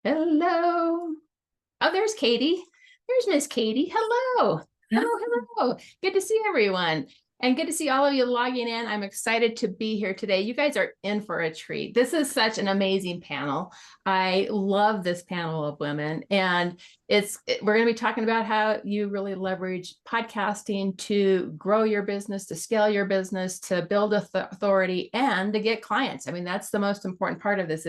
Hello. Oh, there's Katie. There's Miss Katie. Hello. Yeah. Hello. Good to see everyone. And good to see all of you logging in. I'm excited to be here today. You guys are in for a treat. This is such an amazing panel. I love this panel of women. And we're going to be talking about how you really leverage podcasting to grow your business, to scale your business, to build authority, and to get clients. I mean, that's the most important part of this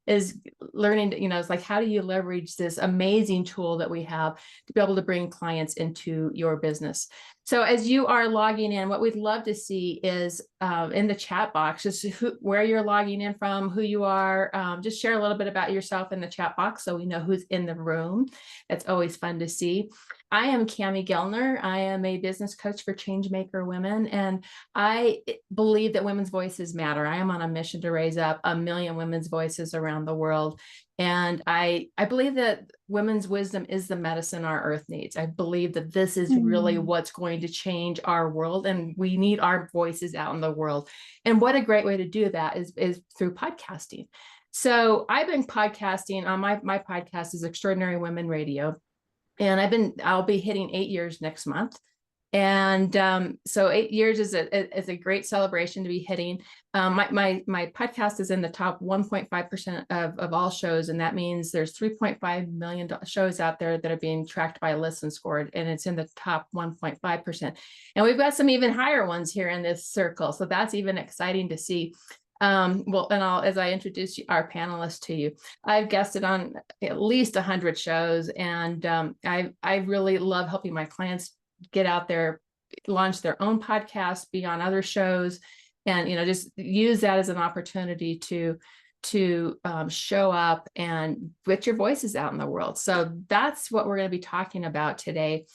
is learning to, it's like, how do you leverage this amazing tool that we have to be able to bring clients into your business? So as you are logging in, what we'd love to see is in the chat box, just where you're logging in from, who you are. Just share a little bit about yourself in the chat box so we know who's in the room. It's always fun to see. I am Cami Gellner. I am a business coach for Changemaker Women, and I believe that women's voices matter. I am on a mission to raise up 1 million women's voices around the world. And I believe that women's wisdom is the medicine our earth needs. I believe that this is really what's going to change our world, and we need our voices out in the world. And what a great way to do that is through podcasting. So I've been podcasting on my podcast is Extraordinary Women Radio. And I'll be hitting 8 years next month. And so 8 years is a great celebration to be hitting. My podcast is in the top 1.5% of all shows. And that means there's 3.5 million shows out there that are being tracked by Listen Scored, and it's in the top 1.5%. And we've got some even higher ones here in this circle. So that's even exciting to see. As I introduce our panelists to you, I've guested on at least 100 shows, and I really love helping my clients get out there, launch their own podcast, be on other shows, and just use that as an opportunity to show up and get your voices out in the world. So that's what we're going to be talking about today.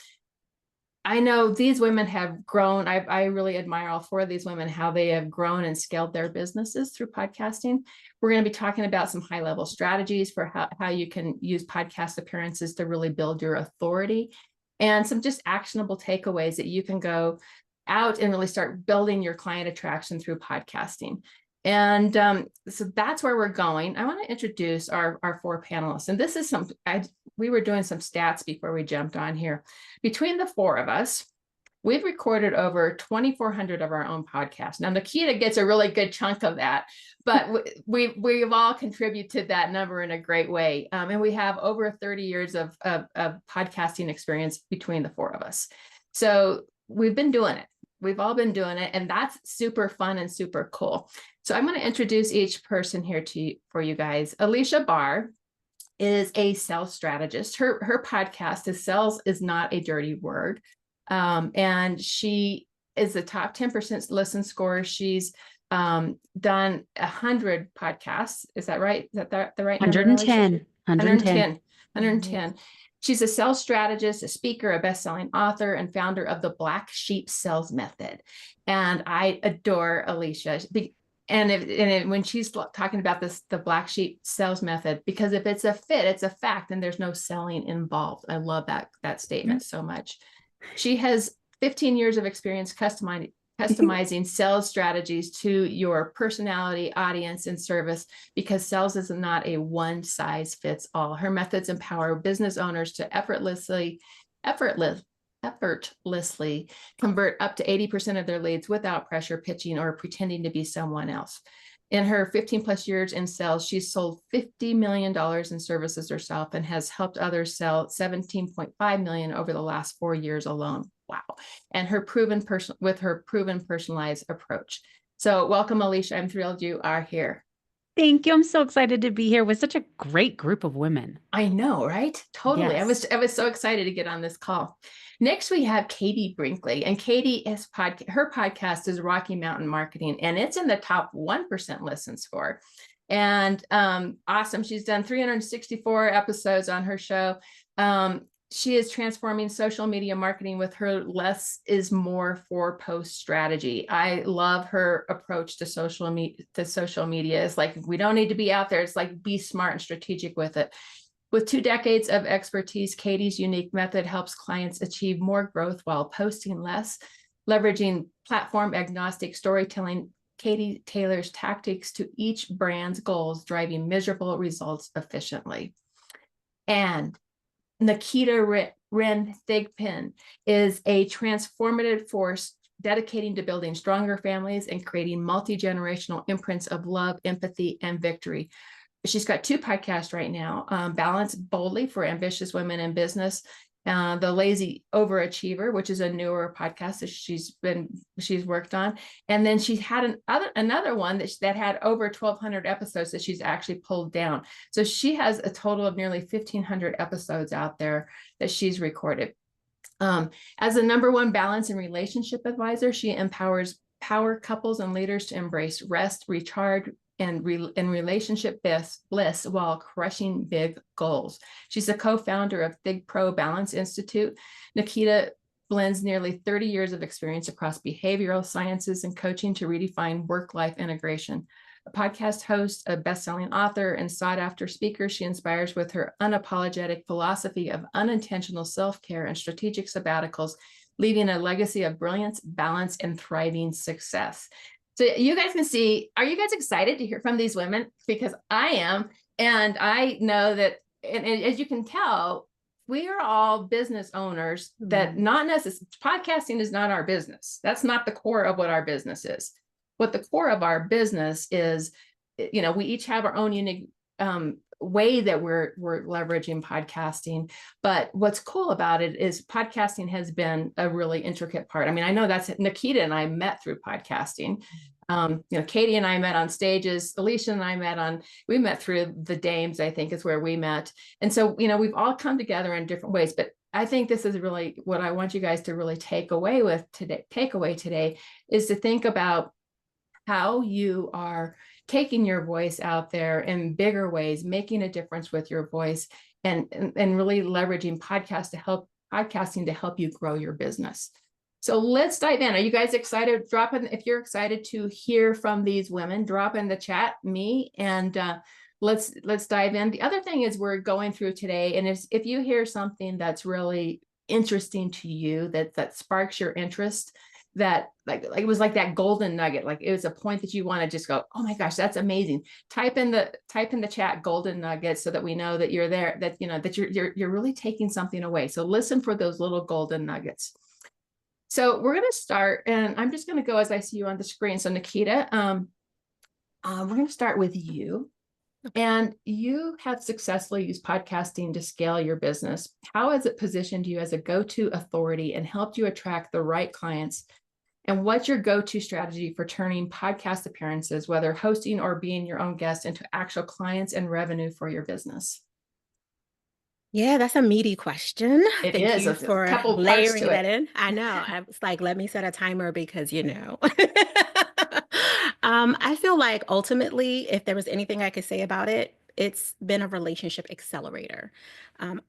I know these women have grown. I really admire all 4 of these women, how they have grown and scaled their businesses through podcasting. We're going to be talking about some high-level strategies for how you can use podcast appearances to really build your authority, and some just actionable takeaways that you can go out and really start building your client attraction through podcasting. And so that's where we're going. I want to introduce our 4 panelists. And this is we were doing some stats before we jumped on here. Between the 4 of us, we've recorded over 2,400 of our own podcasts. Now, Nikita gets a really good chunk of that, but we've all contributed to that number in a great way. And we have over 30 years of podcasting experience between the 4 of us. So we've been doing it. We've all been doing it, and that's super fun and super cool. So I'm going to introduce each person here for you guys. Alicia Barr is a sales strategist. Her podcast is Sales is Not a Dirty Word. And she is the top 10% listen score. She's done 100 podcasts. Is that right? Is that the right number? 110. She's a sales strategist, a speaker, a best-selling author, and founder of the Black Sheep Sales Method. And I adore Alicia. And when she's talking about the Black Sheep Sales Method, because if it's a fit, it's a fact, and there's no selling involved. I love that statement so much. She has 15 years of experience customizing sales strategies to your personality, audience, and service, because sales is not a one size fits all. Her methods empower business owners to effortlessly convert up to 80% of their leads without pressure pitching or pretending to be someone else. In her 15 plus years in sales, she's sold $50 million in services herself and has helped others sell $17.5 million over the last 4 years alone. Wow. And her proven personalized approach. So welcome, Alicia. I'm thrilled you are here. Thank you. I'm so excited to be here with such a great group of women. I know, right? Totally. Yes. I was so excited to get on this call. Next, we have Katie Brinkley, and Katie her podcast is Rocky Mountain Marketing, and it's in the top 1% listen score. And awesome. She's done 364 episodes on her show. She is transforming social media marketing with her less is more 4-post strategy. I love her approach to social media. It's like, we don't need to be out there. It's like, be smart and strategic with it. With 2 decades of expertise, Katie's unique method helps clients achieve more growth while posting less. Leveraging platform agnostic storytelling, Katie tailors tactics to each brand's goals, driving measurable results efficiently. And Nikita Ren Thigpen is a transformative force dedicating to building stronger families and creating multi-generational imprints of love, empathy, and victory. She's got 2 podcasts right now, Balance Boldly for ambitious women in business, The Lazy Overachiever, which is a newer podcast that she's worked on. And then she had another one that had over 1,200 episodes that she's actually pulled down. So she has a total of nearly 1,500 episodes out there that she's recorded. As the #1 balance and relationship advisor, she empowers power couples and leaders to embrace rest, recharge, and relationship bliss while crushing big goals. She's a co-founder of Big Pro Balance Institute. Nikita blends nearly 30 years of experience across behavioral sciences and coaching to redefine work-life integration. A podcast host, a best-selling author, and sought-after speaker, she inspires with her unapologetic philosophy of unintentional self-care and strategic sabbaticals, leaving a legacy of brilliance, balance, and thriving success. So you guys can see, are you guys excited to hear from these women? Because I am, and I know that, and as you can tell, we are all business owners that not necessarily, podcasting is not our business. That's not the core of what our business is. What the core of our business is, we each have our own unique way that we're leveraging podcasting. But what's cool about it is podcasting has been a really intricate part. I mean, I know that's Nikita and I met through podcasting. Katie and I met on stages. Alicia and I we met through the Dames, I think is where we met. And so, we've all come together in different ways, but I think this is really what I want you guys to really take away today is to think about how you are taking your voice out there in bigger ways, making a difference with your voice, and really leveraging podcasting to help you grow your business. So let's dive in. Are you guys excited? If you're excited to hear from these women, drop in the chat, and let's dive in. The other thing is we're going through today, and if you hear something that's really interesting to you, that sparks your interest, that like it was like that golden nugget, like it was a point that you want to just go, oh my gosh, that's amazing. Type in the chat golden nugget so that we know that you're there, that that you're really taking something away. So listen for those little golden nuggets. So we're going to start, and I'm just going to go as I see you on the screen. So Nikita, we're going to start with you. And you have successfully used podcasting to scale your business. How has it positioned you as a go-to authority and helped you attract the right clients? And what's your go-to strategy for turning podcast appearances, whether hosting or being your own guest, into actual clients and revenue for your business? Yeah, that's a meaty question. It Thank is you a for couple parts layering to that it. in. I know. I was like, let me set a timer because I feel like ultimately, if there was anything I could say about it, it's been a relationship accelerator.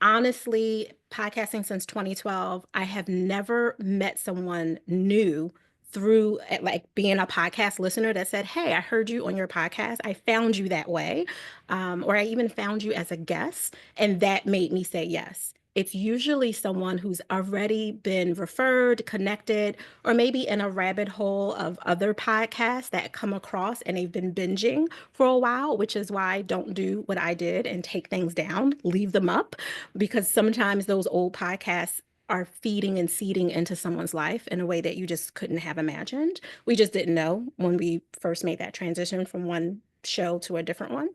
Honestly, podcasting since 2012, I have never met someone new through like being a podcast listener that said, hey, I heard you on your podcast. I found you that way. Or I even found you as a guest. And that made me say yes. It's usually someone who's already been referred, connected, or maybe in a rabbit hole of other podcasts that come across and they've been binging for a while, which is why I don't do what I did and take things down, leave them up, because sometimes those old podcasts are feeding and seeding into someone's life in a way that you just couldn't have imagined. We just didn't know when we first made that transition from one show to a different one.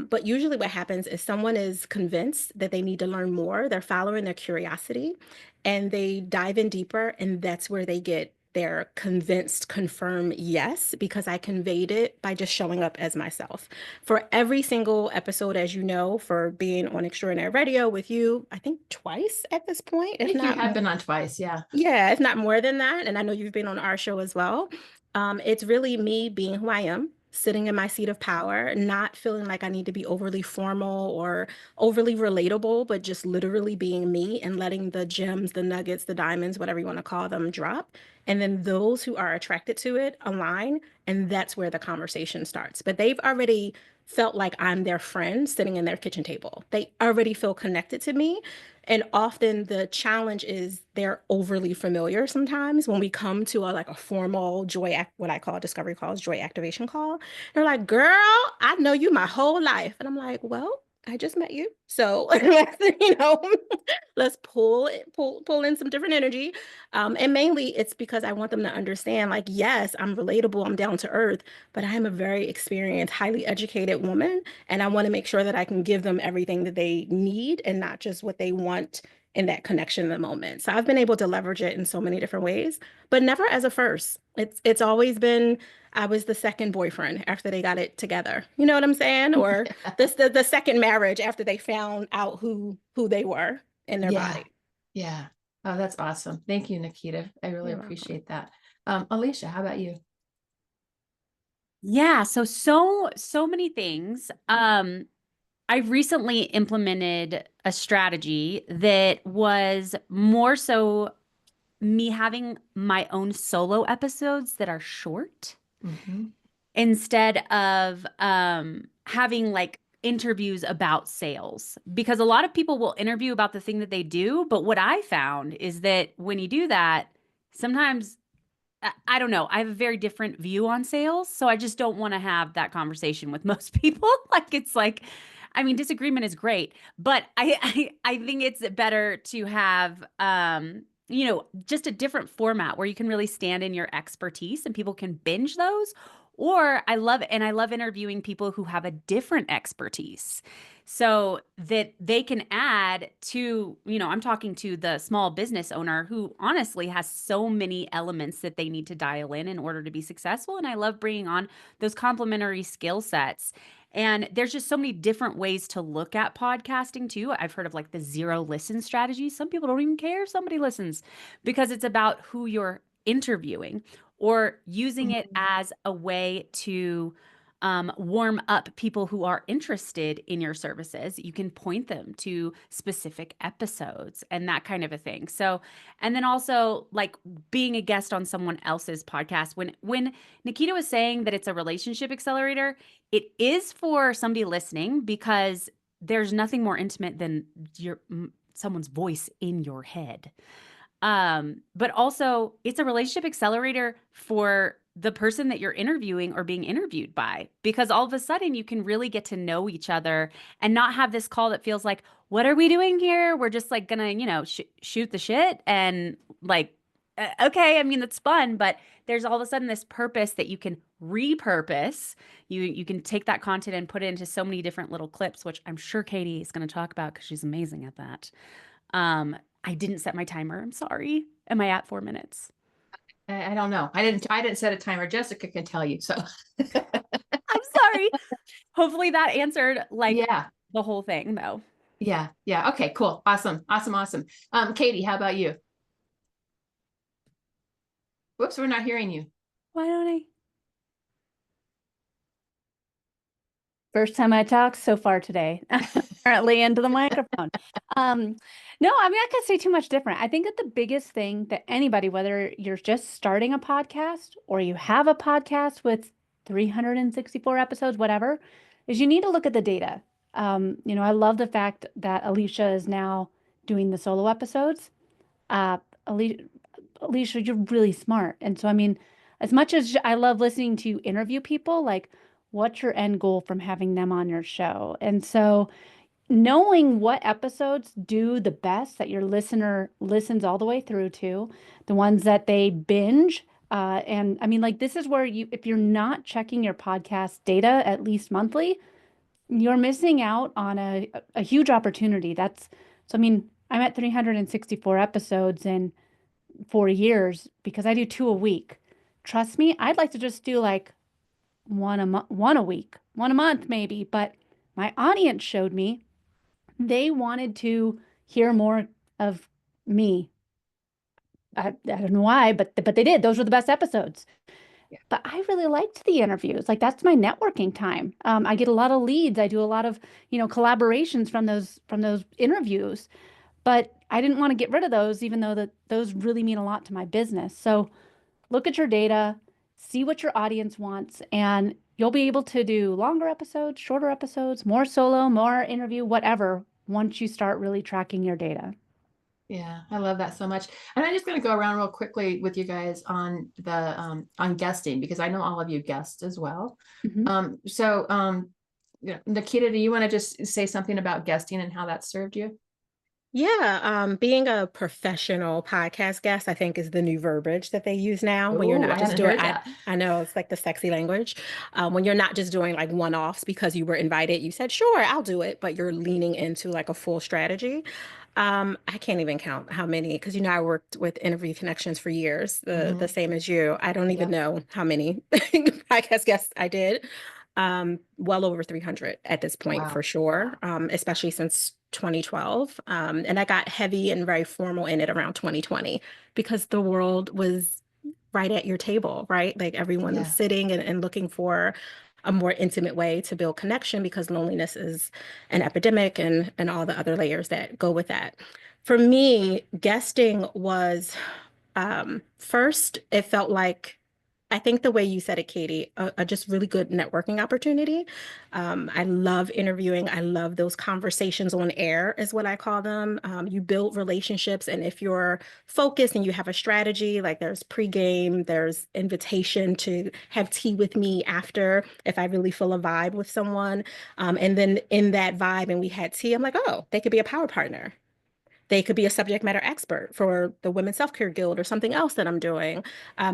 But usually what happens is someone is convinced that they need to learn more. They're following their curiosity and they dive in deeper. And that's where they get their convinced, confirmed yes, because I conveyed it by just showing up as myself. For every single episode, as you know, for being on Extraordinary Radio with you, I think twice at this point. I think you have been on twice, yeah. Yeah, if not more than that. And I know you've been on our show as well. It's really me being who I am, sitting in my seat of power, not feeling like I need to be overly formal or overly relatable, but just literally being me and letting the gems, the nuggets, the diamonds, whatever you want to call them, drop. And then those who are attracted to it align. And that's where the conversation starts. But they've already felt like I'm their friend sitting in their kitchen table. They already feel connected to me. And often the challenge is they're overly familiar sometimes when we come to a formal what I call discovery calls, joy activation call. They're like, girl, I know you my whole life. And I'm like, well, I just met you. So, you know, let's pull in some different energy. And mainly it's because I want them to understand, like, yes, I'm relatable, I'm down to earth, but I am a very experienced, highly educated woman. And I want to make sure that I can give them everything that they need and not just what they want in that connection in the moment. So I've been able to leverage it in so many different ways, but never as a first. It's always been I was the second boyfriend after they got it together. You know what I'm saying? Or the second marriage after they found out who they were in their Yeah. body. Yeah. Oh, that's awesome. Thank you, Nikita. I really You're welcome. appreciate that. Alicia, how about you? Yeah, so many things. I recently implemented a strategy that was more so me having my own solo episodes that are short Hmm. instead of having like interviews about sales, because a lot of people will interview about the thing that they do, but what I found is that when you do that, sometimes I don't know. I have a very different view on sales, so I just don't want to have that conversation with most people. Like it's like, I mean, disagreement is great, but I think it's better to have just a different format where you can really stand in your expertise and people can binge those. Or I love interviewing people who have a different expertise so that they can add to, I'm talking to the small business owner who honestly has so many elements that they need to dial in order to be successful. And I love bringing on those complementary skill sets. And there's just so many different ways to look at podcasting too. I've heard of like the zero listen strategy. Some people don't even care if somebody listens because it's about who you're interviewing or using it as a way to warm up people who are interested in your services. You can point them to specific episodes and that kind of a thing. So, and then also like being a guest on someone else's podcast. When Nikita was saying that it's a relationship accelerator, it is for somebody listening because there's nothing more intimate than someone's voice in your head. But also it's a relationship accelerator for the person that you're interviewing or being interviewed by, because all of a sudden you can really get to know each other and not have this call that feels like, what are we doing here? We're just like gonna, shoot the shit and like, okay, I mean, that's fun, but there's all of a sudden this purpose that you can repurpose. You can take that content and put it into so many different little clips, which I'm sure Katie is going to talk about because she's amazing at that. I didn't set my timer. I'm sorry. Am I at 4 minutes? I don't know. I didn't set a timer. Jessica can tell you. So I'm sorry. Hopefully that answered like yeah. the whole thing though. Yeah. Yeah. Okay, cool. Awesome. Awesome. Awesome. Katie, how about you? Whoops, we're not hearing you. Why don't I? First time I talked so far today, apparently into the microphone. No, I mean, I can't say too much different. I think that the biggest thing that anybody, whether you're just starting a podcast or you have a podcast with 364 episodes, whatever, is you need to look at the data. I love the fact that Alicia is now doing the solo episodes. Uh, Alicia, Alicia, you're really smart. And so, I mean, as much as I love listening to you interview people, like, what's your end goal from having them on your show? And so, knowing what episodes do the best that your listener listens all the way through to, the ones that they binge. And I mean, like, this is where if you're not checking your podcast data at least monthly, you're missing out on a huge opportunity. So, I mean, I'm at 364 episodes and 4 years because I do two a week. Trust me, I'd like to just do like one a week, one a month maybe, but my audience showed me they wanted to hear more of me. I don't know why, but they did. Those were the best episodes. Yeah. But I really liked the interviews. Like that's my networking time. I get a lot of leads. I do a lot of, collaborations from those interviews. But I didn't want to get rid of those, even though those really mean a lot to my business. So look at your data, see what your audience wants, and you'll be able to do longer episodes, shorter episodes, more solo, more interview, whatever, once you start really tracking your data. Yeah, I love that so much. And I'm just going to go around real quickly with you guys on the on guesting because I know all of you guest as well. Mhm. So Nikita, do you want to just say something about guesting and how that served you? Yeah, being a professional podcast guest, I think is the new verbiage that they use now when you're Oh, I not just hadn't doing, heard that. I know it's like the sexy language. When you're not just doing like one-offs because you were invited, you said, sure, I'll do it, but you're leaning into like a full strategy. I can't even count how many, because I worked with Interview Connections for years, the same as you. I don't even know how many podcast guests I did. Well over 300 at this point Wow. for sure, especially since 2012. And I got heavy and very formal in it around 2020 because the world was right at your table, right? Like everyone was Yeah. sitting and looking for a more intimate way to build connection because loneliness is an epidemic and all the other layers that go with that. For me, guesting was first, it felt like, I think the way you said it, Katie, a just really good networking opportunity. I love interviewing. I love those conversations on air, is what I call them. You build relationships, and if you're focused and you have a strategy, like there's pregame, there's invitation to have tea with me after, if I really feel a vibe with someone. And then in that vibe, and we had tea, I'm like, oh, they could be a power partner. They could be a subject matter expert for the Women's Self-Care Guild or something else that I'm doing.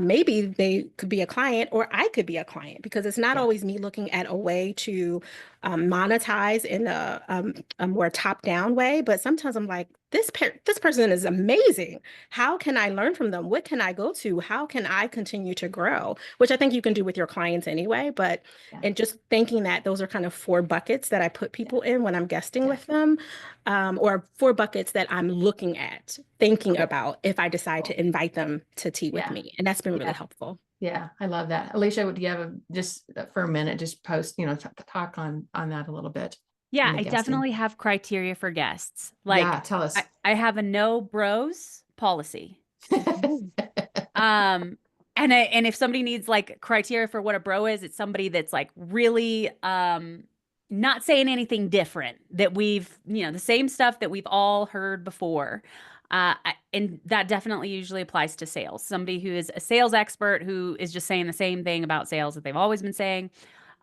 Maybe they could be a client, or I could be a client, because it's not always me looking at a way to monetize in a more top-down way. But sometimes I'm like, this person is amazing. How can I learn from them? What can I go to? How can I continue to grow? Which I think you can do with your clients anyway. But and just thinking that those are kind of 4 buckets that I put people in when I'm guesting with them, or 4 buckets that I'm looking at, thinking about if I decide to invite them to tea with me. And that's been really helpful. Yeah, I love that. Alicia, do you have just for a minute, just post, talk on that a little bit? Yeah, the I guesting. definitely have criteria for guests. Like, Yeah, tell us. I have a no bros policy. And if somebody needs like criteria for what a bro is, it's somebody that's like really not saying anything different, that we've, the same stuff that we've all heard before. And that definitely usually applies to sales. Somebody who is a sales expert who is just saying the same thing about sales that they've always been saying.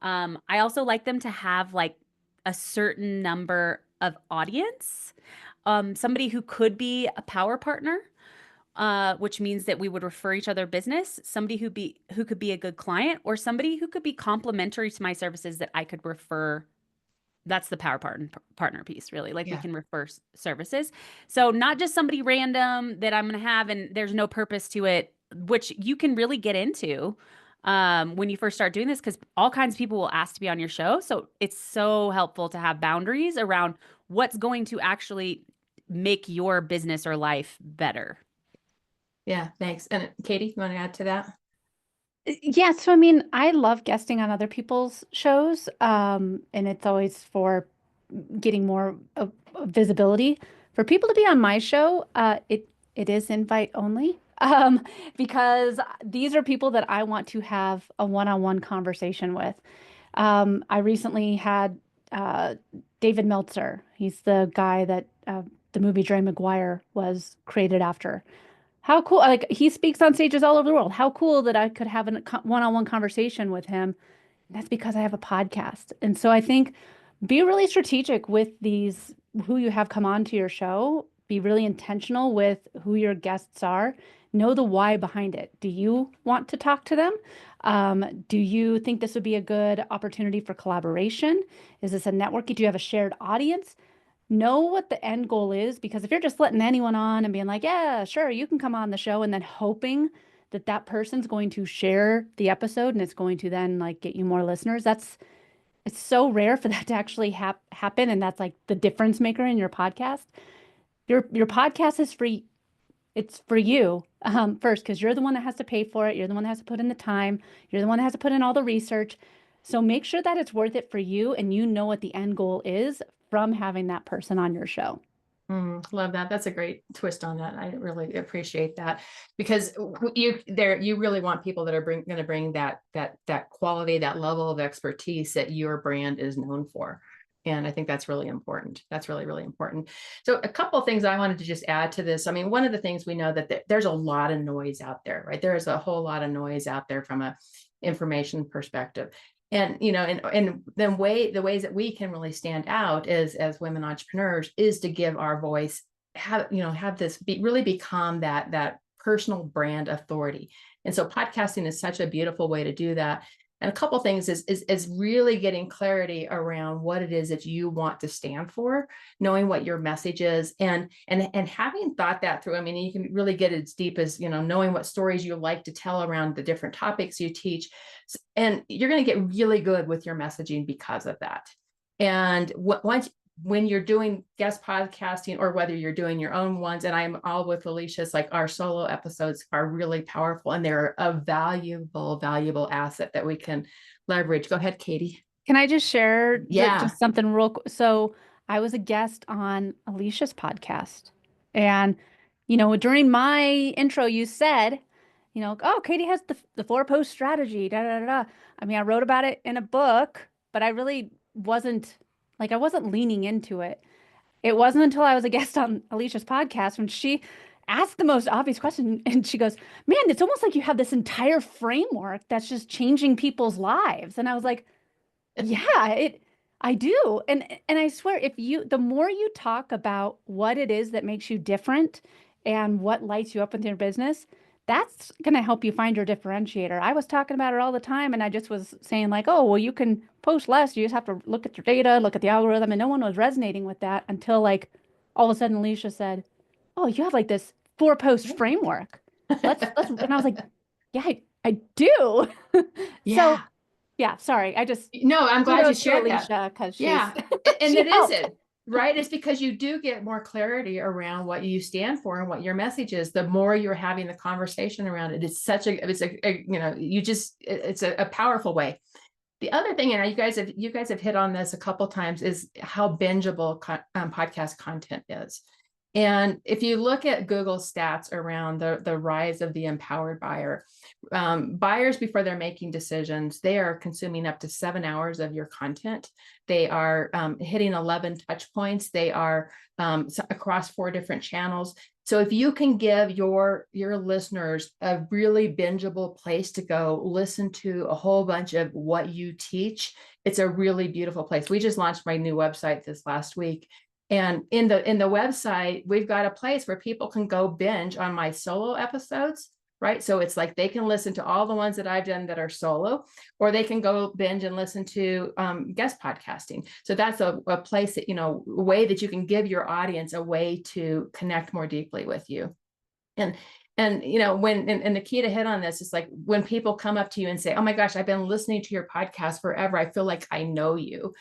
I also like them to have like a certain number of audience. Somebody who could be a power partner, which means that we would refer each other business, somebody who could be a good client, or somebody who could be complementary to my services that I could refer. That's the power partner piece, really. Like we can refer services. So not just somebody random that I'm going to have and there's no purpose to it, which you can really get into when you first start doing this, because all kinds of people will ask to be on your show. So it's so helpful to have boundaries around what's going to actually make your business or life better. Yeah, thanks. And Katie, you want to add to that? Yeah, so I mean, I love guesting on other people's shows, and it's always for getting more visibility. For people to be on my show, it is invite only, because these are people that I want to have a one-on-one conversation with. I recently had David Meltzer. He's the guy that the movie Dre Maguire was created after. How cool. Like, he speaks on stages all over the world. How cool that I could have a one-on-one conversation with him. That's because I have a podcast. And so I think be really strategic with these, who you have come on to your show. Be really intentional with who your guests are. Know the why behind it. Do you want to talk to them? Do you think this would be a good opportunity for collaboration? Is this a networking? Do you have a shared audience? Know what the end goal is, because if you're just letting anyone on and being like, yeah, sure, you can come on the show, and then hoping that that person's going to share the episode and it's going to then like get you more listeners, it's so rare for that to actually happen. And that's like the difference maker in your podcast. Your podcast is free. It's for you first, because you're the one that has to pay for it. You're the one that has to put in the time. You're the one that has to put in all the research. So make sure that it's worth it for you, and you know what the end goal is from having that person on your show. Love that. That's a great twist on that. I really appreciate that, because you really want people that are going to bring that quality, that level of expertise that your brand is known for. And I think that's really important. That's really, really important. So a couple of things I wanted to just add to this. I mean, one of the things we know that there's a lot of noise out there, right? There is a whole lot of noise out there from a information perspective. And, you know, and then the ways that we can really stand out as women entrepreneurs is to give our voice, have this really become that personal brand authority. And so podcasting is such a beautiful way to do that. And a couple of things is really getting clarity around what it is that you want to stand for, knowing what your message is, and having thought that through. I mean, you can really get as deep as, knowing what stories you like to tell around the different topics you teach. And you're going to get really good with your messaging because of that. And when you're doing guest podcasting, or whether you're doing your own ones, and I'm all with Alicia, it's like our solo episodes are really powerful, and they're a valuable asset that we can leverage. Go ahead, Katie. Can I just share Yeah. just something real quick? So I was a guest on Alicia's podcast, and during my intro, you said, oh, Katie has the 4-post strategy. Da, da, da, da. I mean, I wrote about it in a book, but I really wasn't leaning into it. It wasn't until I was a guest on Alicia's podcast when she asked the most obvious question, and she goes, "Man, it's almost like you have this entire framework that's just changing people's lives." And I was like, yeah, I do. And I swear, the more you talk about what it is that makes you different and what lights you up in your business, that's going to help you find your differentiator. I was talking about it all the time, and I just was saying like, oh, well, you can post less. You just have to look at your data, look at the algorithm. And no one was resonating with that until like all of a sudden Alicia said, oh, you have like this 4-post framework. Let's, and I was like, yeah, I do. Yeah. So yeah, sorry. I'm glad you shared Alicia, that. because Yeah. And it isn't, right? It's because you do get more clarity around what you stand for and what your message is. The more you're having the conversation around it, it's a powerful way. The other thing, and you guys have hit on this a couple times, is how bingeable podcast content is. And if you look at Google stats around the rise of the empowered buyer, buyers, before they're making decisions, they are consuming up to 7 hours of your content. They are hitting 11 touch points. They are across 4 different channels. So if you can give your listeners a really bingeable place to go listen to a whole bunch of what you teach, it's a really beautiful place. We just launched my new website this last week. And in the website, we've got a place where people can go binge on my solo episodes, right? So it's like they can listen to all the ones that I've done that are solo, or they can go binge and listen to guest podcasting. So that's a place that, a way that you can give your audience a way to connect more deeply with you. And Nikita hit on this, it's like when people come up to you and say, oh my gosh, I've been listening to your podcast forever. I feel like I know you.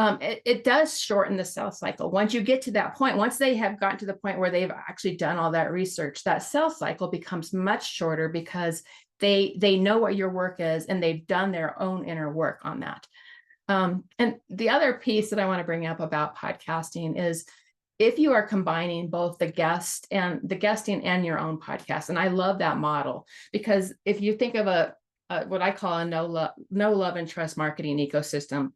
It does shorten the sales cycle. Once you get to that point, once they have gotten to the point where they've actually done all that research, that sales cycle becomes much shorter because they know what your work is and they've done their own inner work on that. And the other piece that I want to bring up about podcasting is if you are combining both the guesting and your own podcast. And I love that model, because if you think of what I call a no love and trust marketing ecosystem,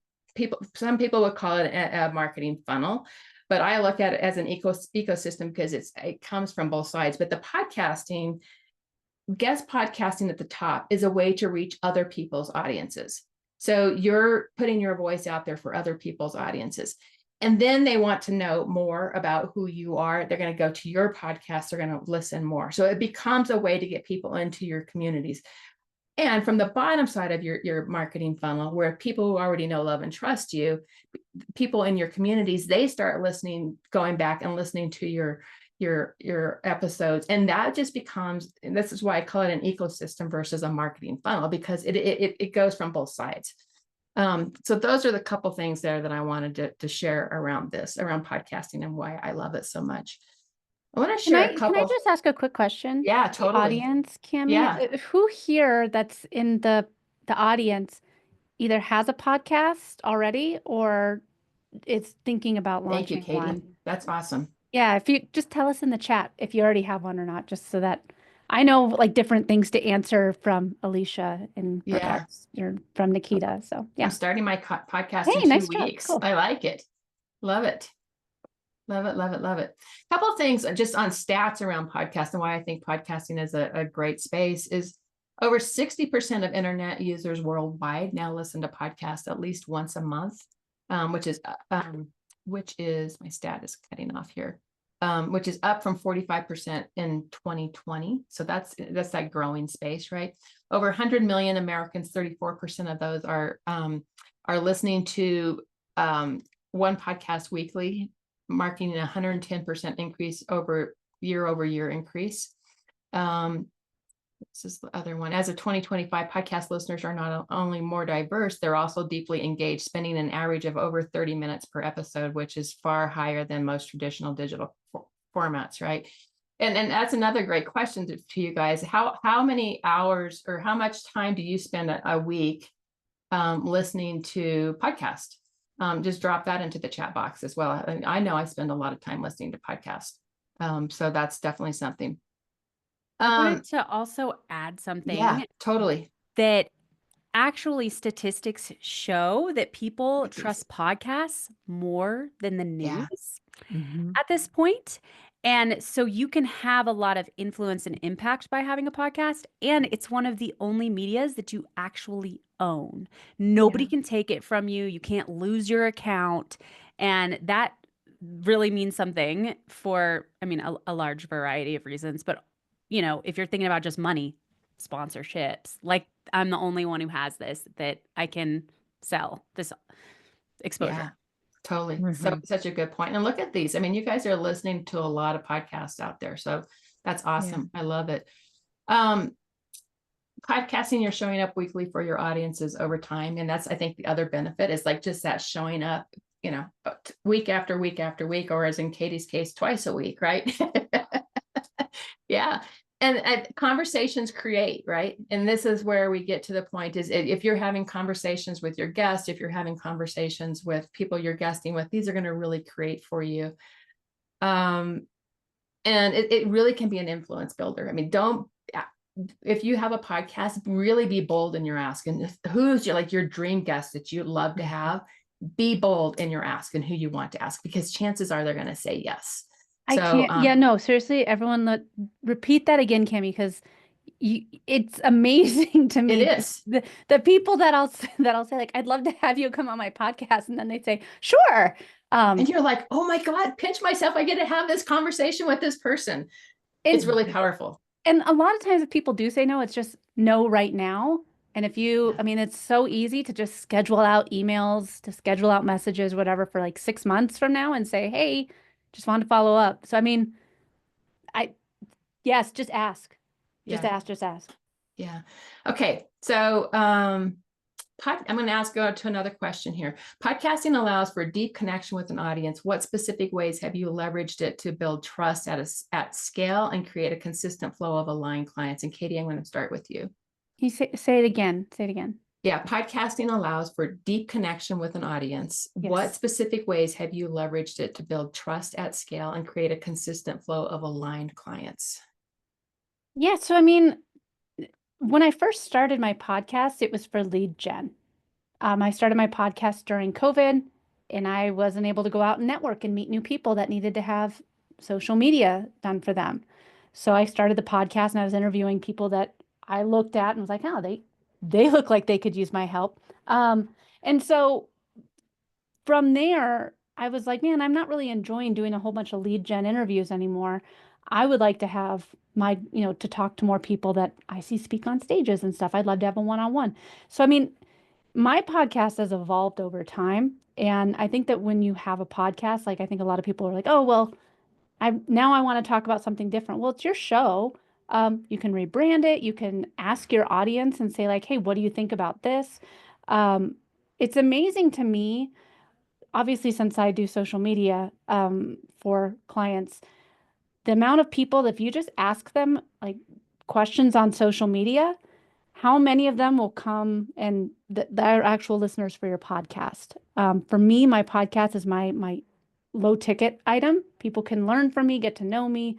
some people would call it a marketing funnel, but I look at it as an ecosystem because it comes from both sides. But the guest podcasting at the top is a way to reach other people's audiences. So you're putting your voice out there for other people's audiences. And then they want to know more about who you are. They're going to go to your podcast. They're going to listen more. So it becomes a way to get people into your communities. And from the bottom side of your marketing funnel, where people who already know, love, and trust you, people in your communities, they start going back and listening to your episodes. And that just becomes, and this is why I call it an ecosystem versus a marketing funnel, because it goes from both sides. So those are the couple things there that I wanted to share around podcasting and why I love it so much. I want to share a couple. Can I just ask a quick question? Yeah, totally. The audience, Cammie, Yeah. who here that's in the audience either has a podcast already or is thinking about launching Thank you, Katie. one? That's awesome. Yeah, if you just tell us in the chat if you already have one or not, just so that I know like different things to answer from Alicia in regards or from Nikita. So yeah. I'm starting my podcast in 2 weeks. Cool. I like it. Love it. Love it, love it, love it. A couple of things just on stats around podcast and why I think podcasting is a great space is Over 60% of internet users worldwide now listen to podcasts at least once a month, which is my stat is cutting off here, which is up from 45% in 2020. So that's that growing space, right? Over 100 million Americans, 34% of those are listening to one podcast weekly, marking a 110% increase over year increase. This is the other one. As of 2025, podcast listeners are not only more diverse, they're also deeply engaged, spending an average of over 30 minutes per episode, which is far higher than most traditional digital formats, right? And that's another great question to you guys. How many hours or how much time do you spend a week listening to podcasts? Just drop that into the chat box as well. I know I spend a lot of time listening to podcasts. So that's definitely something. I wanted to also add something. Yeah, totally. That actually statistics show that people trust podcasts more than the news at this point. And so you can have a lot of influence and impact by having a podcast. And it's one of the only medias that you actually own. Nobody can take it from you. You can't lose your account. And that really means something for, I mean, a large variety of reasons. But, you know, if you're thinking about just money, sponsorships, like I'm the only one who has this, that I can sell this exposure. Yeah, totally. So such a good point. And look at these. I mean, you guys are listening to a lot of podcasts out there. So that's awesome. I love it. Podcasting, you're showing up weekly for your audiences over time. And that's, I think, the other benefit is like just that showing up, you know, week after week after week, or as in Katie's case, twice a week, right? Yeah. And conversations create, right? And this is where we get to the point is if you're having conversations with your guests, if you're having conversations with people you're guesting with, these are going to really create for you. And it really can be an influence builder. I mean, if you have a podcast, really be bold in your ask. And who's your dream guest that you'd love to have? Be bold in your ask and who you want to ask, because chances are they're going to say yes. I can't. Yeah, no, seriously, everyone, repeat that again, Cami, because it's amazing to me. It is. The people that I'll say like, I'd love to have you come on my podcast, and then they say, sure. And you're like, oh my God, pinch myself. I get to have this conversation with this person. It's really powerful. And a lot of times if people do say no, it's just no right now. And if you, I mean, it's so easy to just schedule out emails, to schedule out messages, whatever, for like 6 months from now and say, hey, just wanted to follow up. So, I mean, yes, just ask. Just ask. Yeah. Okay. So, I'm going to go to another question here. Podcasting allows for deep connection with an audience. What specific ways have you leveraged it to build trust at scale and create a consistent flow of aligned clients? And Katie, I'm going to start with you. You say it again. Say it again. Yeah, podcasting allows for deep connection with an audience. Yes. What specific ways have you leveraged it to build trust at scale and create a consistent flow of aligned clients? Yeah, so I mean, when I first started my podcast, it was for lead gen. I started my podcast during COVID, and I wasn't able to go out and network and meet new people that needed to have social media done for them. So I started the podcast, and I was interviewing people that I looked at and was like, oh, they look like they could use my help. And so from there, I was like, man, I'm not really enjoying doing a whole bunch of lead gen interviews anymore. I would like to have to talk to more people that I see speak on stages and stuff. I'd love to have a one-on-one. So, I mean, my podcast has evolved over time. And I think that when you have a podcast, like I think a lot of people are like, oh, well, I want to talk about something different. Well, it's your show. You can rebrand it. You can ask your audience and say like, hey, what do you think about this? It's amazing to me, obviously, since I do social media for clients, the amount of people, if you just ask them like questions on social media, how many of them will come and they're actual listeners for your podcast? For me, my podcast is my low ticket item. People can learn from me, get to know me.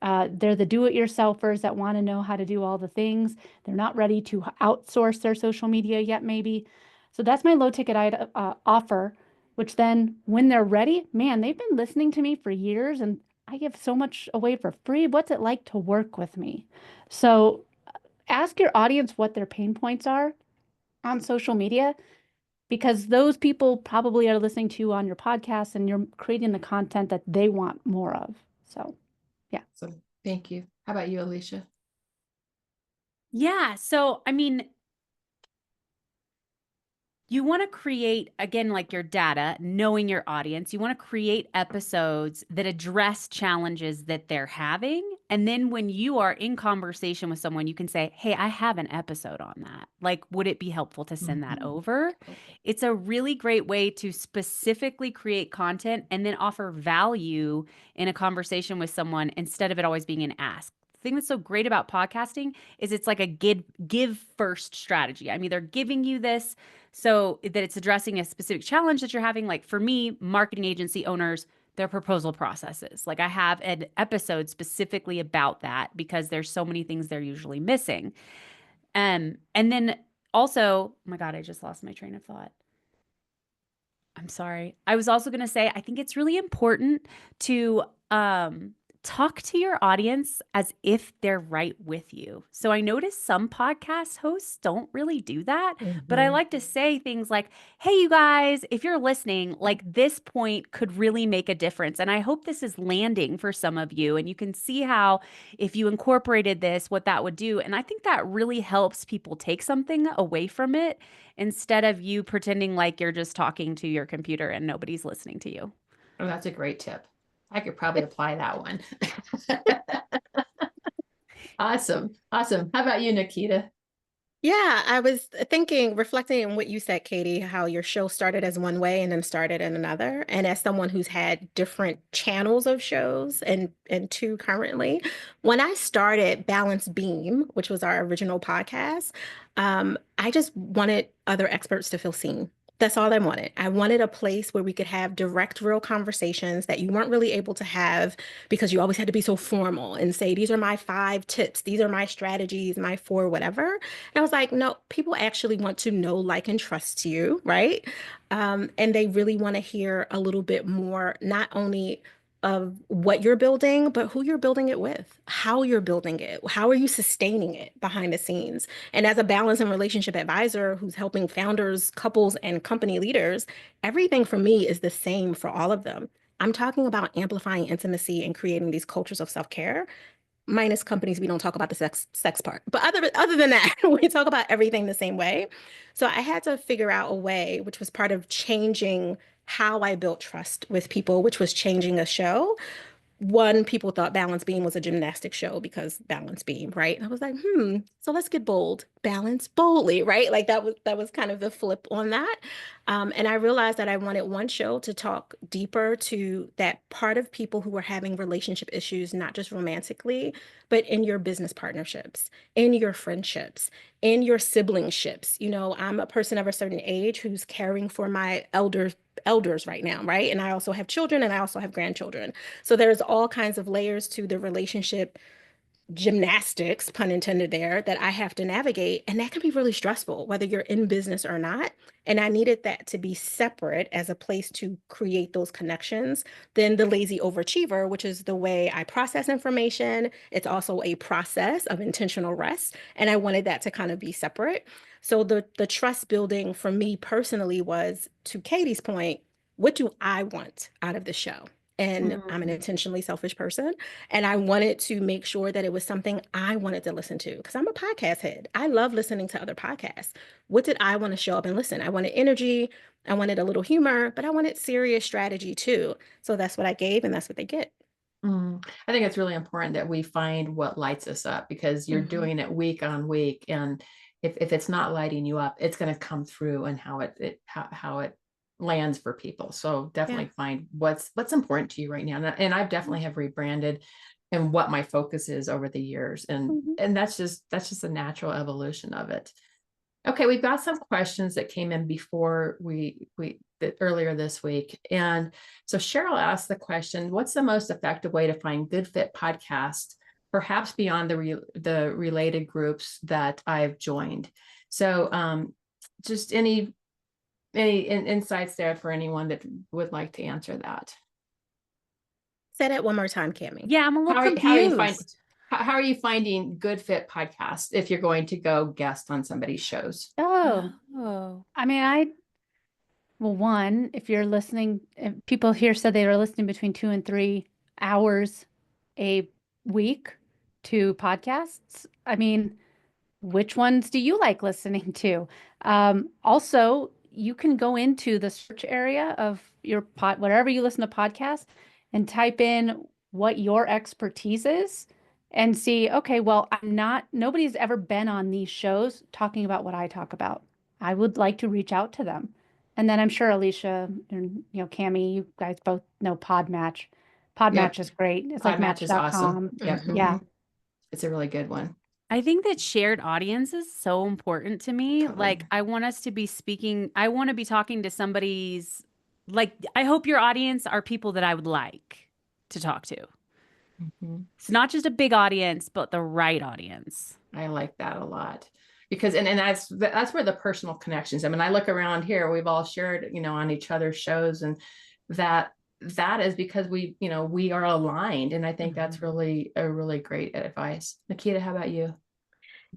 They're the do-it-yourselfers that want to know how to do all the things. They're not ready to outsource their social media yet, maybe. So that's my low ticket offer, which then when they're ready, man, they've been listening to me for years and I give so much away for free. What's it like to work with me? So ask your audience what their pain points are on social media, because those people probably are listening to you on your podcast and you're creating the content that they want more of. So, yeah. So thank you. How about you, Alicia? Yeah. So, I mean, you want to create, again, like your data, knowing your audience. You want to create episodes that address challenges that they're having. And then when you are in conversation with someone, you can say, hey, I have an episode on that. Like, would it be helpful to send that over? It's a really great way to specifically create content and then offer value in a conversation with someone instead of it always being an ask. The thing that's so great about podcasting is it's like a give first strategy. I'm either giving you this so that it's addressing a specific challenge that you're having. Like for me, marketing agency owners, their proposal processes. Like I have an episode specifically about that because there's so many things they're usually missing. And then also, oh my God, I just lost my train of thought. I'm sorry. I was also going to say, I think it's really important to talk to your audience as if they're right with you. So I notice some podcast hosts don't really do that, but I like to say things like, hey, you guys, if you're listening, like this point could really make a difference. And I hope this is landing for some of you. And you can see how if you incorporated this, what that would do. And I think that really helps people take something away from it instead of you pretending like you're just talking to your computer and nobody's listening to you. Oh, that's a great tip. I could probably apply that one. Awesome. Awesome. How about you, Nikita? Yeah, I was thinking, reflecting on what you said, Katie, how your show started as one way and then started in another. And as someone who's had different channels of shows and two currently, when I started Balance Beam, which was our original podcast, I just wanted other experts to feel seen. That's all I wanted. I wanted a place where we could have direct, real conversations that you weren't really able to have because you always had to be so formal and say, these are my 5 tips, these are my strategies, my 4 whatever. And I was like, no, people actually want to know, like, and trust you, right? And they really want to hear a little bit more, not only of what you're building, but who you're building it with, how you're building it, how are you sustaining it behind the scenes. And as a balance and relationship advisor who's helping founders, couples, and company leaders, everything for me is the same for all of them. I'm talking about amplifying intimacy and creating these cultures of self-care. Minus companies, we don't talk about the sex part. But other than that, we talk about everything the same way. So I had to figure out a way, which was part of changing how I built trust with people, which was changing a show. One, people thought Balance Beam was a gymnastic show because Balance Beam, right? And I was like, so let's get bold, balance boldly, right? Like that was kind of the flip on that. And I realized that I wanted one show to talk deeper to that part of people who were having relationship issues, not just romantically, but in your business partnerships, in your friendships, in your siblingships. You know, I'm a person of a certain age who's caring for my elders right now, right? And I also have children and I also have grandchildren. So there's all kinds of layers to the relationship gymnastics, pun intended there, that I have to navigate. And that can be really stressful, whether you're in business or not. And I needed that to be separate as a place to create those connections than the lazy overachiever, which is the way I process information. It's also a process of intentional rest. And I wanted that to kind of be separate. So the trust building for me personally was, to Katie's point, what do I want out of the show? And I'm an intentionally selfish person. And I wanted to make sure that it was something I wanted to listen to because I'm a podcast head. I love listening to other podcasts. What did I want to show up and listen? I wanted energy. I wanted a little humor, but I wanted serious strategy too. So that's what I gave and that's what they get. I think it's really important that we find what lights us up because you're doing it week on week. And if it's not lighting you up, it's going to come through and how it lands for people. So definitely find what's important to you right now. And I've definitely have rebranded and what my focus is over the years. And that's just a natural evolution of it. Okay, we've got some questions that came in before earlier this week. And so Cheryl asked the question, what's the most effective way to find good fit podcasts, perhaps beyond the related groups that I've joined? So just any insights there for anyone that would like to answer that? Say that one more time, Cami. Yeah, I'm a little confused. how are you finding good fit podcasts if you're going to go guest on somebody's shows? Oh. I mean, well, one, if you're listening, if people here said they were listening between 2 and 3 hours a week to podcasts. I mean, which ones do you like listening to? Also, you can go into the search area of your wherever you listen to podcasts, and type in what your expertise is and see, okay, well, nobody's ever been on these shows talking about what I talk about. I would like to reach out to them. And then I'm sure Alicia and Cami, you guys both know Podmatch. Yep. Podmatch is great. It's like Podmatch is awesome. match.com. Yep. Yeah. It's a really good one. I think that shared audience is so important to me. Totally. Like, I want us to be speaking, I want to be talking to somebody's, like, I hope your audience are people that I would like to talk to. It's not just a big audience, but the right audience. I like that a lot. Because and that's where the personal connections. I mean, I look around here, we've all shared, on each other's shows, and that is because we are aligned. And I think that's really a really great advice. Nikita, how about you?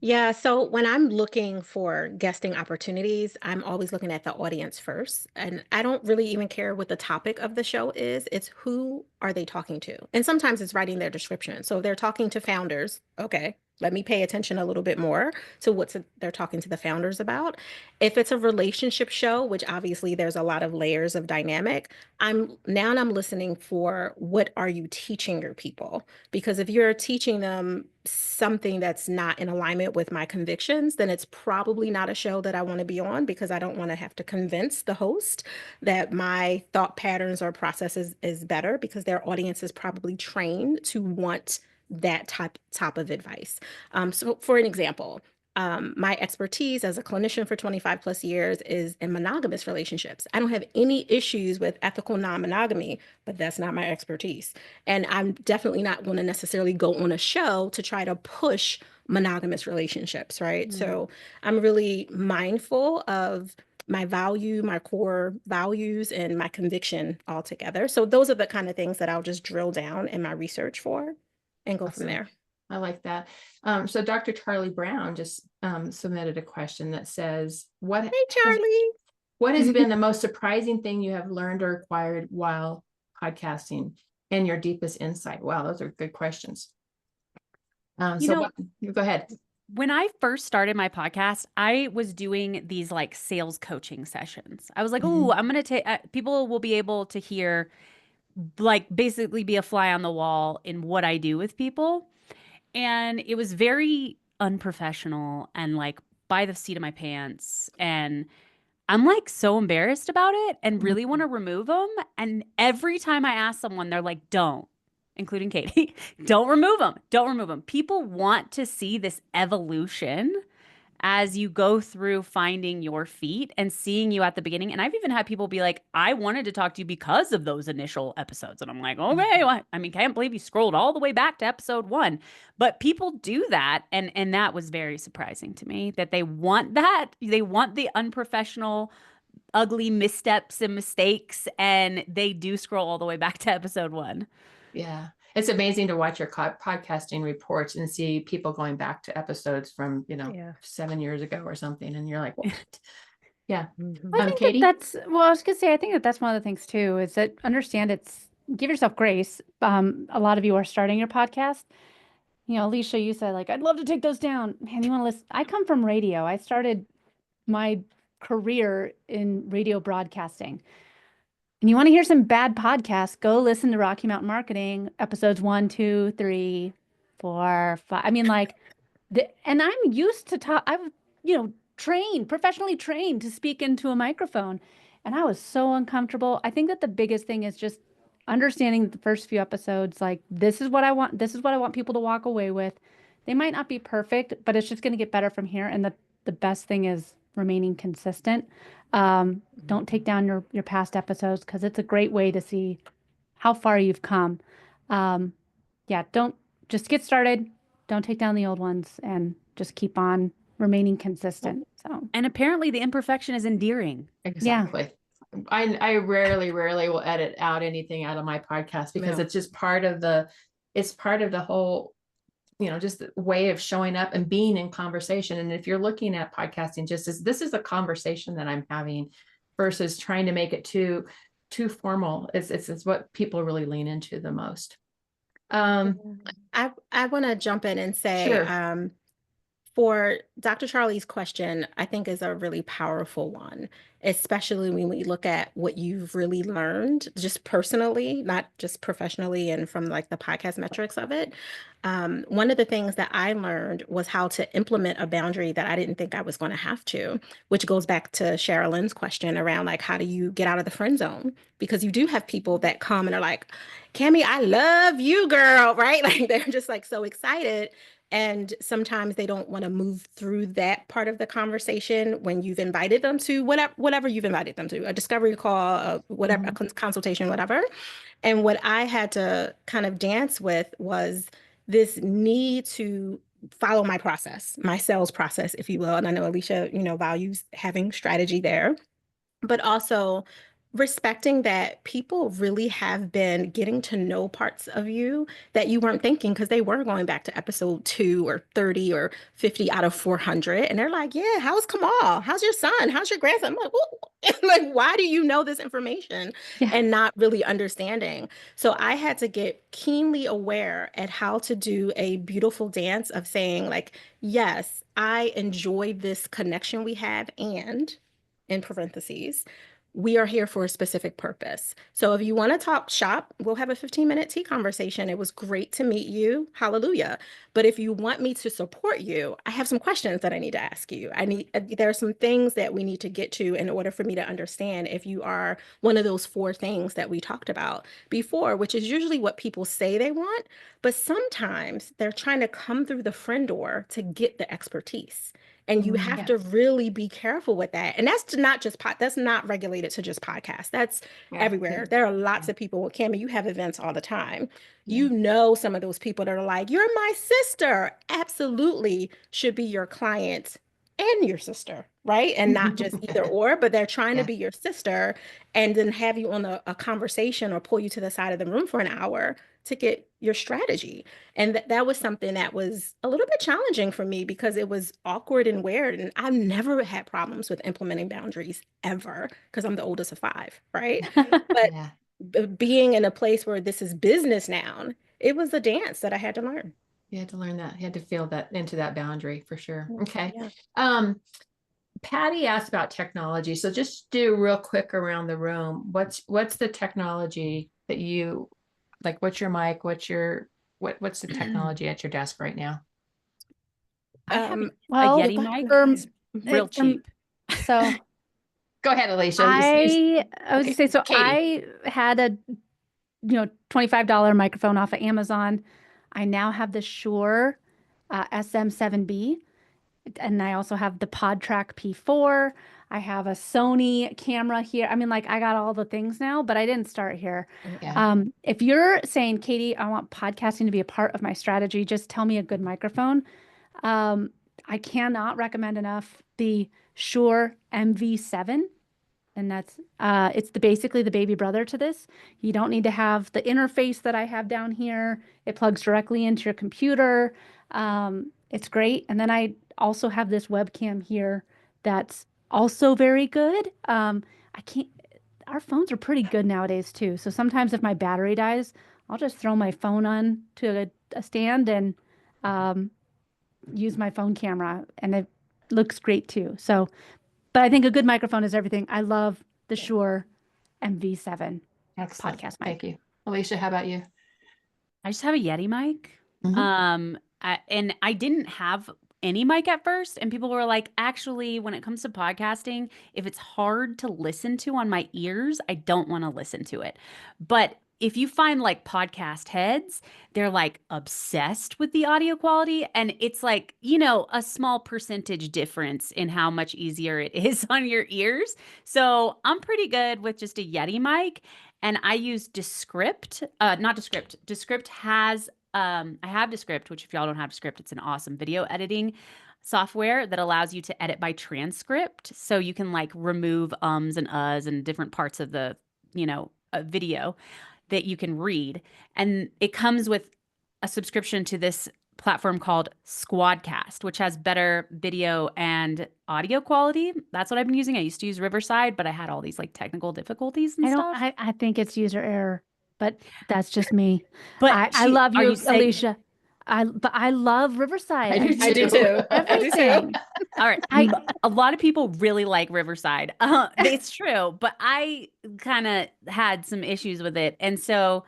Yeah, so when I'm looking for guesting opportunities, I'm always looking at the audience first. And I don't really even care what the topic of the show is. It's who are they talking to? And sometimes it's writing their description. So if they're talking to founders, okay, let me pay attention a little bit more to they're talking to the founders about. If it's a relationship show, which obviously there's a lot of layers of dynamic, I'm listening for what are you teaching your people? Because if you're teaching them something that's not in alignment with my convictions, then it's probably not a show that I want to be on, because I don't want to have to convince the host that my thought patterns or processes is better, because their audience is probably trained to want that type of advice. So for an example, my expertise as a clinician for 25 plus years is in monogamous relationships. I don't have any issues with ethical non-monogamy, but that's not my expertise. And I'm definitely not going to necessarily go on a show to try to push monogamous relationships, right? So I'm really mindful of my core values and my conviction altogether. So those are the kind of things that I'll just drill down in my research for and go from there. I like that. So Dr. Charlie Brown just submitted a question that says, Hey, Charlie. What has been the most surprising thing you have learned or acquired while podcasting, and your deepest insight? Wow, those are good questions. Go ahead. When I first started my podcast, I was doing these like sales coaching sessions. I was like, oh, I'm going to take, people will be able to hear, like, basically be a fly on the wall in what I do with people. And it was very unprofessional and like by the seat of my pants. And I'm like so embarrassed about it and really want to remove them. And every time I ask someone, they're like, don't, including Katie, don't remove them. Don't remove them. People want to see this evolution as you go through finding your feet and seeing you at the beginning. And I've even had people be like, I wanted to talk to you because of those initial episodes. And I'm like, okay, well, I mean, can't believe you scrolled all the way back to episode 1. But people do that. And that was very surprising to me, that they want that. They want the unprofessional, ugly missteps and mistakes. And they do scroll all the way back to episode 1. Yeah. It's amazing to watch your podcasting reports and see people going back to episodes from, 7 years ago or something. And you're like, what? Yeah. I think Katie? I was going to say, I think that's one of the things too, is that give yourself grace. A lot of you are starting your podcast. Alicia, you said like, I'd love to take those down. Man, you want to listen? I come from radio. I started my career in radio broadcasting. And you want to hear some bad podcasts, go listen to Rocky Mountain Marketing, episodes 1, 2, 3, 4, 5. I mean, like, and I'm used to talk. I was, professionally trained to speak into a microphone. And I was so uncomfortable. I think that the biggest thing is just understanding the first few episodes, like, this is what I want. This is what I want people to walk away with. They might not be perfect, but it's just going to get better from here. And the best thing is remaining consistent. Don't take down your past episodes, because it's a great way to see how far you've come. Don't just get started. Don't take down the old ones, and just keep on remaining consistent. And apparently the imperfection is endearing. Exactly. Yeah. I rarely will edit out anything out of my podcast, because it's just part of the whole just a way of showing up and being in conversation. And if you're looking at podcasting just as this is a conversation that I'm having versus trying to make it too formal, it's what people really lean into the most. I want to jump in and say, Sure. For Dr. Charlie's question, I think is a really powerful one, especially when we look at what you've really learned just personally, not just professionally and from like the podcast metrics of it. One of the things that I learned was how to implement a boundary that I didn't think I was going to have to, which goes back to Sherilyn's question around like, how do you get out of the friend zone? Because you do have people that come and are like, Cammie, I love you, girl, right? Like they're just like so excited. And sometimes they don't want to move through that part of the conversation when you've invited them to whatever you've invited them to, a discovery call, whatever, a consultation, whatever. And what I had to kind of dance with was this need to follow my process, my sales process, if you will. And I know Alicia, values having strategy there, but also respecting that people really have been getting to know parts of you that you weren't thinking because they were going back to episode 2 or 30 or 50 out of 400. And they're like, yeah, how's Kamal? How's your son? How's your grandson? I'm like, like, why do you know this information? Yeah. And not really understanding. So I had to get keenly aware at how to do a beautiful dance of saying like, yes, I enjoy this connection we have, and in parentheses, we are here for a specific purpose. So if you want to talk shop, we'll have a 15-minute tea conversation. It was great to meet you. Hallelujah. But if you want me to support you, I have some questions that I need to ask you. There are some things that we need to get to in order for me to understand if you are one of those 4 things that we talked about before, which is usually what people say they want. But sometimes they're trying to come through the friend door to get the expertise. And you have to really be careful with that. And that's not just that's not regulated to just podcasts. That's everywhere. There are lots of people. Well, Cammie, you have events all the time. You know some of those people that are like, you're my sister. Absolutely should be your client and your sister, right? And not just either or, but they're trying to be your sister and then have you on a conversation or pull you to the side of the room for an hour to get your strategy. And that was something that was a little bit challenging for me because it was awkward and weird. And I've never had problems with implementing boundaries ever because I'm the oldest of 5, right? But being in a place where this is business now, it was a dance that I had to learn. You had to learn that. You had to feel that into that boundary for sure. Okay. Yeah. Patty asked about technology. So just do real quick around the room. What's the technology that you like? What's your mic? What's the technology at your desk right now? I have a well, Yeti mic. Real cheap. So Go ahead, Alicia. I was okay. just saying, so Katie. I had a $25 microphone off of Amazon. I now have the Shure SM7B, and I also have the PodTrack P4. I have a Sony camera here. I mean, like I got all the things now, but I didn't start here. If you're saying, Katie, I want podcasting to be a part of my strategy, just tell me a good microphone. I cannot recommend enough the Shure MV7. And that's it's basically the baby brother to this. You don't need to have the interface that I have down here. It plugs directly into your computer. It's great. And then I also have this webcam here that's also very good. Our phones are pretty good nowadays too. So sometimes if my battery dies, I'll just throw my phone on to a stand and use my phone camera, and it looks great too. So, but I think a good microphone is everything. I love the Shure MV7 podcast mic. Thank you. Alicia, how about you? I just have a Yeti mic. And I didn't have any mic at first. And people were like, actually, when it comes to podcasting, if it's hard to listen to on my ears, I don't want to listen to it. But if you find like podcast heads, they're like obsessed with the audio quality. And it's like, a small percentage difference in how much easier it is on your ears. So I'm pretty good with just a Yeti mic. And I use Descript, not Descript. Descript has, I have Descript, which if y'all don't have Descript, it's an awesome video editing software that allows you to edit by transcript. So you can like remove ums and uhs and different parts of the, video that you can read. And it comes with a subscription to this platform called Squadcast, which has better video and audio quality. That's what I've been using. I used to use Riverside, but I had all these like technical difficulties and stuff. I think it's user error, but that's just me. But I love are you, saying- Alicia. But I love Riverside. I do I do too. I do too. Everything. All right. A lot of people really like Riverside. It's true, but I kind of had some issues with it. And so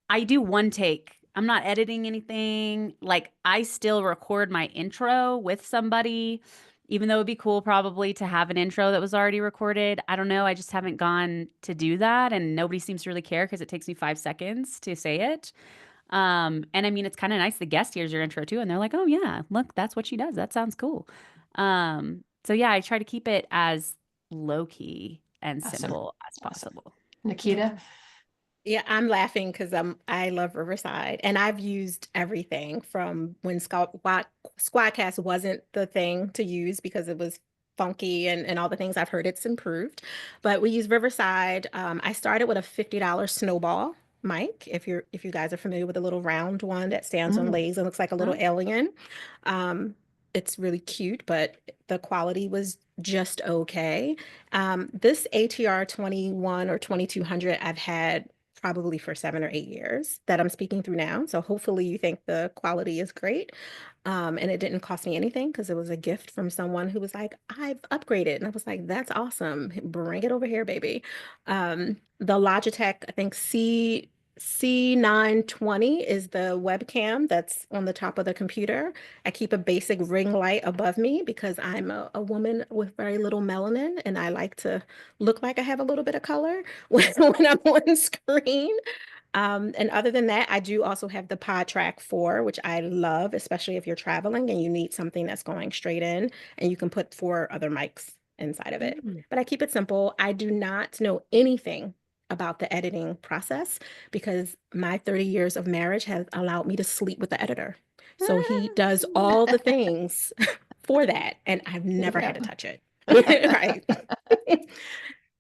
I do one take. I'm not editing anything. Like I still record my intro with somebody, even though it'd be cool probably to have an intro that was already recorded. I don't know. I just haven't gone to do that. And nobody seems to really care because it takes me 5 seconds to say it. And I mean, it's kind of nice. The guest hears your intro too. And they're like, oh yeah, look, that's what she does. That sounds cool. So yeah, I try to keep it as low key and Awesome. simple as possible. Nikita? Yeah, I'm laughing because I love Riverside, and I've used everything from when Squadcast wasn't the thing to use because it was funky and all the things. I've heard it's improved, but we use Riverside. I started with a $50 snowball mic. If you guys are familiar with the little round one that stands on legs and looks like a little alien, it's really cute, but the quality was just okay. This ATR 21 or 2200 I've had probably for 7 or 8 years that I'm speaking through now. So hopefully you think the quality is great. And it didn't cost me anything because it was a gift from someone who was like, I've upgraded. And I was like, that's awesome. Bring it over here, baby. The Logitech, I think C920 is the webcam that's on the top of the computer. I keep a basic ring light above me because I'm a woman with very little melanin and I like to look like I have a little bit of color when I'm on screen. And other than that, I do also have the PodTrack 4, which I love, especially if you're traveling and you need something that's going straight in and you can put 4 other mics inside of it. But I keep it simple. I do not know anything about the editing process because my 30 years of marriage has allowed me to sleep with the editor. So he does all the things for that, and I've never had to touch it. Right.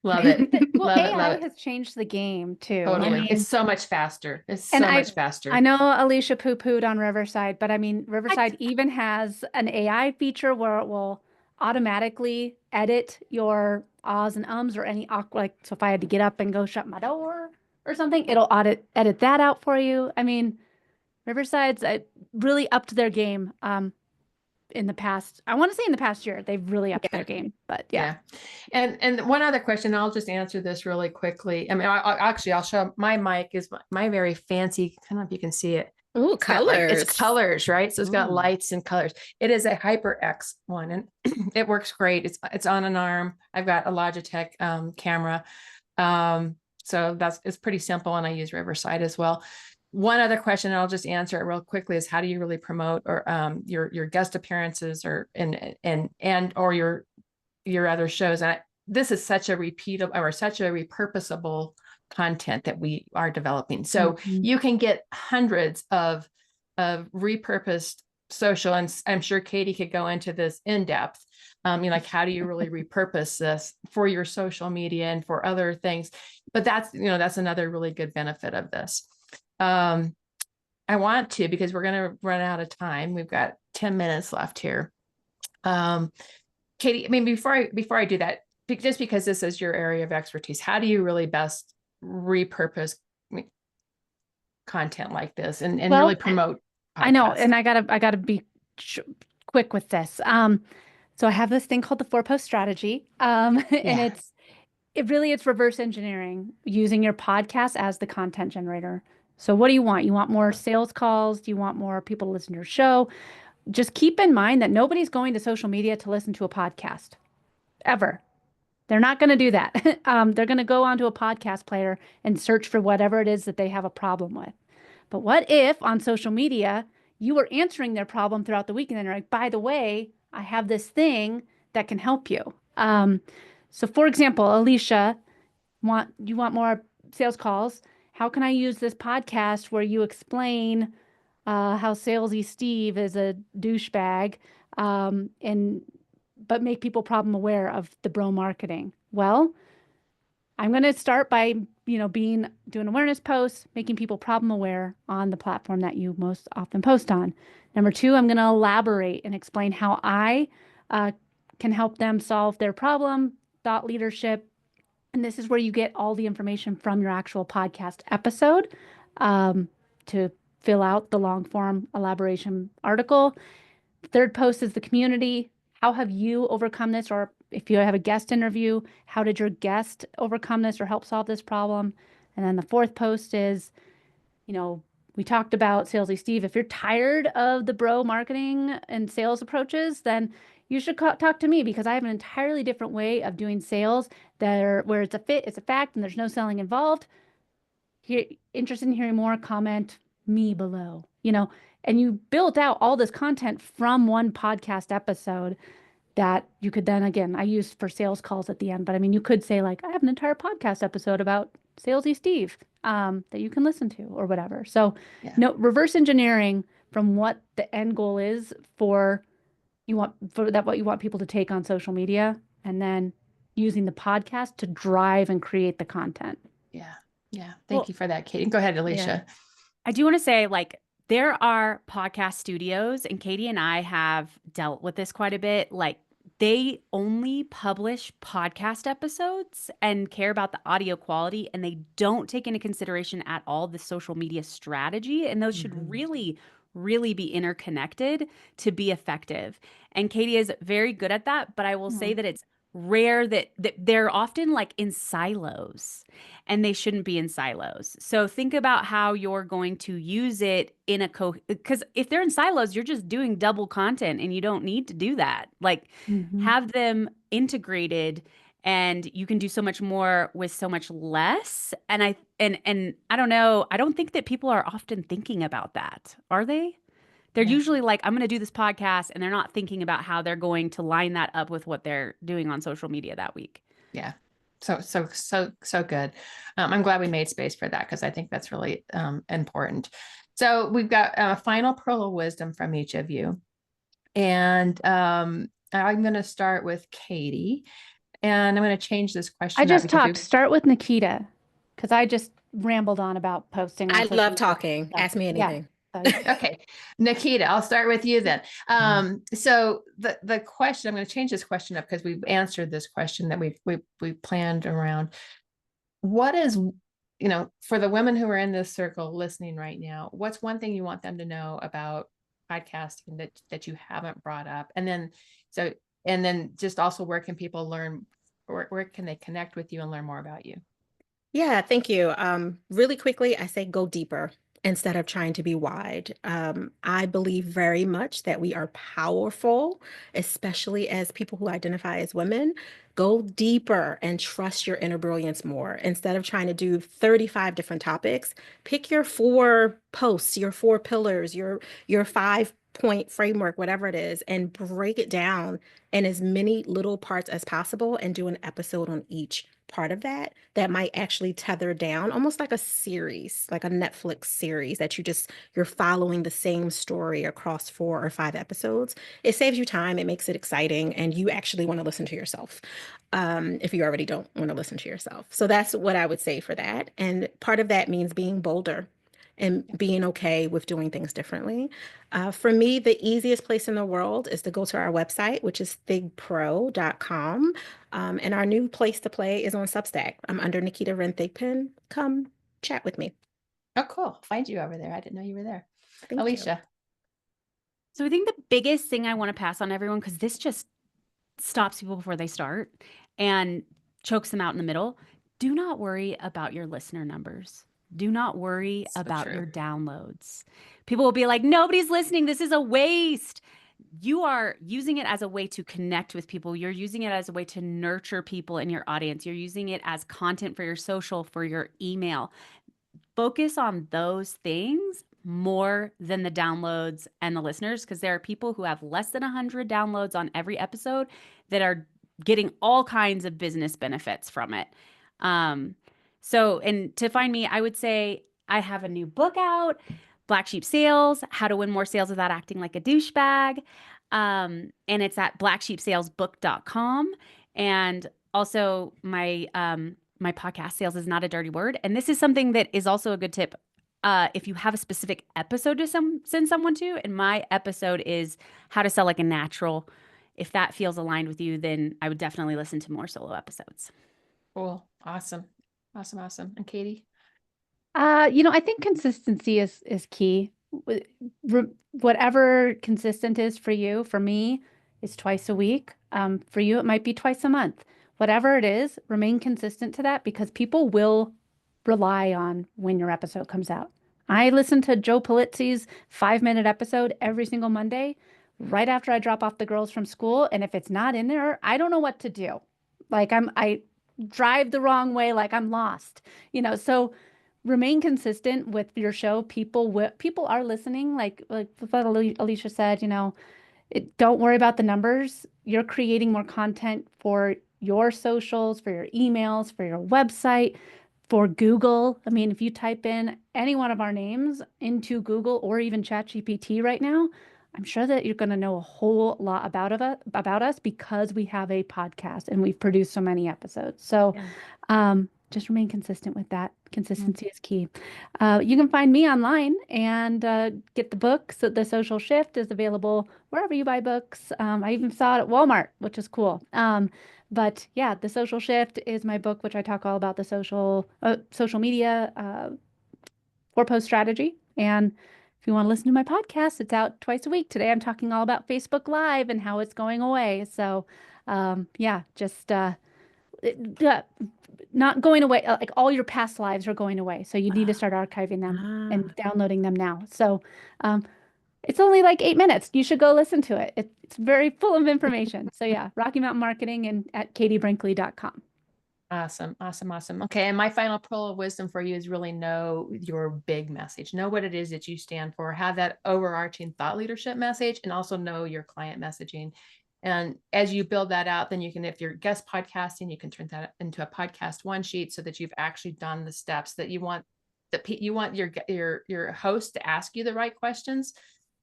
Love it. Well, Love it. AI Love it. has changed the game too. Totally. I mean, It's so much faster. It's so and much faster. I know Alicia poo-pooed on Riverside, but I mean, Riverside even has an AI feature where it will automatically edit your ahs and ums or any awkward, like, so if I had to get up and go shut my door or something, it'll edit that out for you. I mean, Riverside's really upped their game. In the past, I want to say in the past year, they've really upped their game, but yeah. And one other question, I'll just answer this really quickly. I mean, I'll show my mic is my very fancy, I don't know if you can see it. Ooh, colors. It's colors, right? So it's got lights and colors. It is a HyperX one and it works great. It's on an arm. I've got a Logitech camera. So it's pretty simple and I use Riverside as well. One other question, and I'll just answer it real quickly, is how do you really promote or your guest appearances or or your other shows? And this is such a repeatable or such a repurposable content that we are developing. So you can get hundreds of repurposed social, and I'm sure Katie could go into this in depth. Like how do you really repurpose this for your social media and for other things? But that's another really good benefit of this. I want to, because we're going to run out of time. We've got 10 minutes left here. Katie, I mean, before I do that, just because this is your area of expertise, how do you really best repurpose content like this and really promote podcasts? I know. And I gotta be quick with this. So I have this thing called the 4-post strategy. And it's reverse engineering using your podcast as the content generator. So what do you want? You want more sales calls? Do you want more people to listen to your show? Just keep in mind that nobody's going to social media to listen to a podcast ever. They're not going to do that. They're going to go onto a podcast player and search for whatever it is that they have a problem with. But what if on social media, you were answering their problem throughout the week and then you're like, by the way, I have this thing that can help you. So for example, Alicia, you want more sales calls? How can I use this podcast where you explain how salesy Steve is a douchebag, but make people problem aware of the bro marketing? Well, I'm going to start by, doing awareness posts, making people problem aware on the platform that you most often post on. Number two, I'm going to elaborate and explain how I can help them solve their problem, thought leadership. And this is where you get all the information from your actual podcast episode to fill out the long form elaboration article. Third post is the community. How have you overcome this? Or if you have a guest interview, how did your guest overcome this or help solve this problem? And then the fourth post is, we talked about Salesy Steve. If you're tired of the bro marketing and sales approaches, then you should talk to me, because I have an entirely different way of doing sales where it's a fit, it's a fact, and there's no selling involved. Interested in hearing more, comment me below, and you built out all this content from one podcast episode that you could then, again, I use for sales calls at the end, but I mean, you could say like, I have an entire podcast episode about Salesy Steve that you can listen to or whatever. So reverse engineering from what the end goal is what you want people to take on social media, and then using the podcast to drive and create the content. Yeah. Yeah. Thank you for that, Katie. Go ahead, Alicia. Yeah. I do want to say, like, there are podcast studios, and Katie and I have dealt with this quite a bit. Like, they only publish podcast episodes and care about the audio quality, and they don't take into consideration at all the social media strategy. And those should really, really be interconnected to be effective. And Katie is very good at that, but I will say that it's rare that they're often like in silos, and they shouldn't be in silos. So think about how you're going to use it in because if they're in silos, you're just doing double content, and you don't need to do that. Like, have them integrated, and you can do so much more with so much less. And I don't know, I don't think that people are often thinking about that, are they? They're usually like, I'm going to do this podcast, and they're not thinking about how they're going to line that up with what they're doing on social media that week. Yeah. So good. I'm glad we made space for that, because I think that's really important. So we've got a final pearl of wisdom from each of you. And I'm going to start with Katie, and I'm going to change this question. I just talked. Start with Nikita, because I just rambled on about posting. I love talking. Ask me anything. Okay, Nikita, I'll start with you then. So the question, I'm going to change this question up because we've answered this question that we planned around. What is, for the women who are in this circle listening right now, what's one thing you want them to know about podcasting that you haven't brought up? And then just also, where can people learn, where can they connect with you and learn more about you? Yeah, thank you. Really quickly, I say go deeper instead of trying to be wide. I believe very much that we are powerful, especially as people who identify as women. Go deeper and trust your inner brilliance more. Instead of trying to do 35 different topics, pick your 4 posts, your 4 pillars, your 5-point framework, whatever it is, and break it down in as many little parts as possible, and do an episode on each part of that might actually tether down, almost like a series, like a Netflix series that you're following the same story across 4 or 5 episodes. It saves you time, it makes it exciting, and you actually want to listen to yourself, if you already don't want to listen to yourself. So that's what I would say for that. And part of that means being bolder and being okay with doing things differently. For me, the easiest place in the world is to go to our website, which is thigpro.com. And our new place to play is on Substack. I'm under Nikita Wren Thigpen. Come chat with me. Oh, cool. Find you over there. I didn't know you were there. Thank Alicia. you. So I think the biggest thing I want to pass on everyone, because this just stops people before they start and chokes them out in the middle. Do not worry about your listener numbers. Do not worry about your downloads. People will be like, nobody's listening. This is a waste. You are using it as a way to connect with people. You're using it as a way to nurture people in your audience. You're using it as content for your social, for your email. Focus on those things more than the downloads and the listeners, because there are people who have less than 100 downloads on every episode that are getting all kinds of business benefits from it. And to find me, I would say I have a new book out, Black Sheep Sales, How to Win More Sales Without Acting Like a Douchebag. And it's at blacksheepsalesbook.com. And also my my podcast, Sales is Not a Dirty Word. And this is something that is also a good tip. If you have a specific episode to send someone to, and my episode is how to sell like a natural. If that feels aligned with you, then I would definitely listen to more solo episodes. Cool. Awesome. Awesome. And Katie? I think consistency is key. Whatever consistent is for you, for me, is twice a week. For you, it might be twice a month. Whatever it is, remain consistent to that because people will rely on when your episode comes out. I listen to Joe Polizzi's 5-minute episode every single Monday, right after I drop off the girls from school. And if it's not in there, I don't know what to do. Like I drive the wrong way, like I'm lost, so remain consistent with your show. People are listening, like what Alicia said, don't worry about the numbers. You're creating more content for your socials, for your emails, for your website, for Google. I mean, if you type in any one of our names into Google or even ChatGPT right now, I'm sure that you're going to know a whole lot about us because we have a podcast and we've produced so many episodes. So just remain consistent with that. Consistency is key. You can find me online and get the book. So The Social Shift is available wherever you buy books. I even saw it at Walmart, which is cool. But yeah, The Social Shift is my book, which I talk all about the social media 4-post strategy. And if you want to listen to my podcast, it's out twice a week. Today, I'm talking all about Facebook Live and how it's going away. So just not going away. Like all your past lives are going away. So you need to start archiving them and downloading them now. So it's only like 8 minutes. You should go listen to it. It's very full of information. So yeah, Rocky Mountain Marketing and at katiebrinkley.com. Awesome. Okay. And my final pearl of wisdom for you is really know your big message. Know what it is that you stand for. Have that overarching thought leadership message and also know your client messaging. And as you build that out, then you can, if you're guest podcasting, you can turn that into a podcast one sheet so that you've actually done the steps that you want, your host to ask you the right questions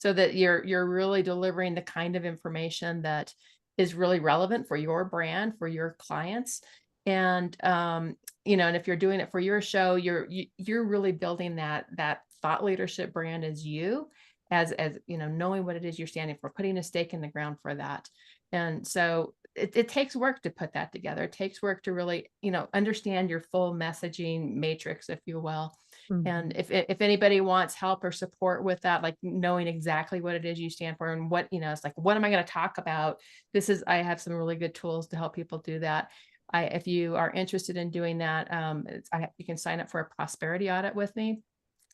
so that you're really delivering the kind of information that is really relevant for your brand, for your clients. And, and if you're doing it for your show, you're really building that thought leadership brand as knowing what it is you're standing for, putting a stake in the ground for that. And so it takes work to put that together. It takes work to really, understand your full messaging matrix, if you will. And if anybody wants help or support with that, like knowing exactly what it is you stand for and what, it's like, what am I going to talk about? I have some really good tools to help people do that. If you are interested in doing that, you can sign up for a prosperity audit with me.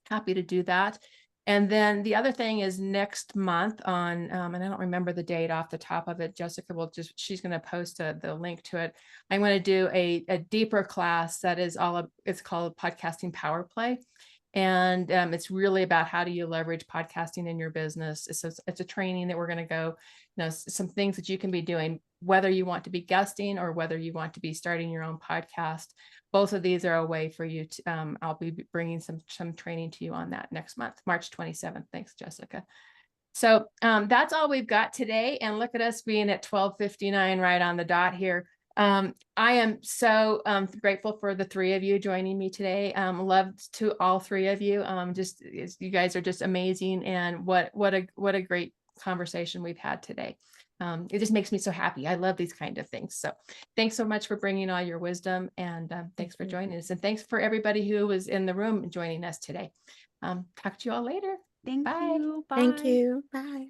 Happy to do that. And then the other thing is next month on, and I don't remember the date off the top of it. Jessica she's going to post the link to it. I'm going to do a deeper class that is it's called Podcasting Power Play. And it's really about how do you leverage podcasting in your business. It's a training that we're going to go, some things that you can be doing, whether you want to be guesting or whether you want to be starting your own podcast. Both of these are a way for you to, I'll be bringing some training to you on that next month, March 27th. Thanks, Jessica. So that's all we've got today. And look at us being at 12:59 right on the dot here. I am so grateful for the three of you joining me today. Loved to all three of you. You guys are just amazing. And what a great conversation we've had today. It just makes me so happy. I love these kind of things. So thanks so much for bringing all your wisdom and thanks for joining us. And thanks for everybody who was in the room joining us today. Talk to you all later. Thank you. Bye. Thank you. Bye.